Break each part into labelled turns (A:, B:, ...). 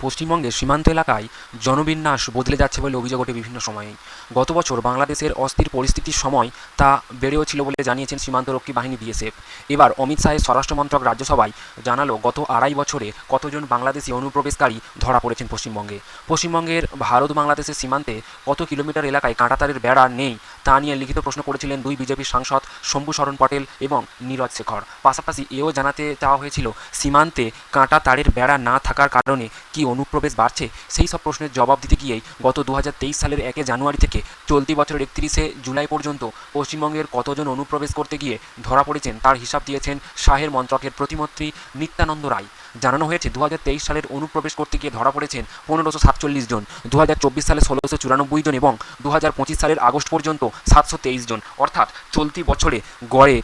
A: পশ্চিমবঙ্গের সীমান্ত এলাকায় জনবিন্যাস বদলে যাচ্ছে বলে অভিযোগ ওঠে বিভিন্ন সময়ে। গত বছর বাংলাদেশের অস্থির পরিস্থিতির সময় তা বেড়েও ছিল বলে জানিয়েছেন সীমান্তরক্ষী বাহিনী বিএসএফ। এবার অমিত শাহের স্বরাষ্ট্রমন্ত্রক রাজ্যসভায় জানালো গত আড়াই বছরে কতজন বাংলাদেশি অনুপ্রবেশকারী ধরা পড়েছেন পশ্চিমবঙ্গে। পশ্চিমবঙ্গের ভারত বাংলাদেশের সীমান্তে কত কিলোমিটার এলাকায় কাঁটাতারের বেড়া নেই তা নিয়ে লিখিত প্রশ্ন করেছিলেন দুই বিজেপি সাংসদ শম্ভু শরণ পটেল এবং নীরজ শেখর। পাশাপাশি এও জানাতে চাওয়া হয়েছিল সীমান্তে কাঁটা তারের বেড়া না থাকার কারণে কি অনুপ্রবেশ বাড়ছে। সেই সব প্রশ্নের জবাব দিতে গিয়েই গত 2023 সালের 1 জানুয়ারি থেকে চলতি বছরের 31 জুলাই পর্যন্ত পশ্চিমবঙ্গের কতজন অনুপ্রবেশ করতে গিয়ে ধরা পড়েছেন তার হিসাব দিয়েছেন শাহের মন্ত্রকের প্রতিমন্ত্রী নিত্যানন্দ রায়। জানানো হয়েছে 2023 সালের অনুপ্রবেশ করতে গিয়ে ধরা পড়েছেন 1547 জন, 2024 সালে 1694 জন এবং 2025 সালের আগস্ট পর্যন্ত 723 জন, অর্থাৎ চলতি বছরে গড়ে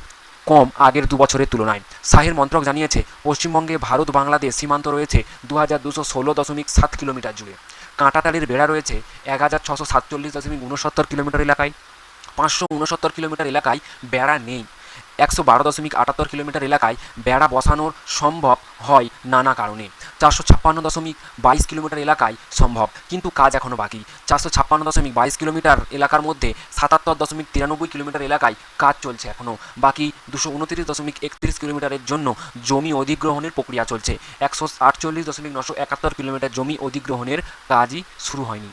A: কম আগের 2 বছরের তুলনায়। শাহের মন্ত্রক জানিয়েছে পশ্চিমবঙ্গে ভারত বাংলাদেশ সীমান্ত রয়েছে 2216.7 কিলোমিটার জুড়ে। কাঁটাতারের বেড়া রয়েছে 1647.69 কিলোমিটার এলাকায়। 569 কিলোমিটার এলাকায় বেড়া নেই। 112.78 কিলোমিটার এলাকায় বেড়া বসানোর সম্ভব হয় নানা কারণে। 456.22 কিলোমিটার এলাকায় সম্ভব, কিন্তু কাজ এখনও বাকি। 456.22 কিলোমিটার এলাকার মধ্যে 77.93 কিলোমিটার এলাকায় কাজ চলছে এখনও। বাকি 229.31 কিলোমিটারের জন্য জমি অধিগ্রহণের প্রক্রিয়া চলছে। 148.971 কিলোমিটার জমি অধিগ্রহণের কাজই শুরু হয়নি।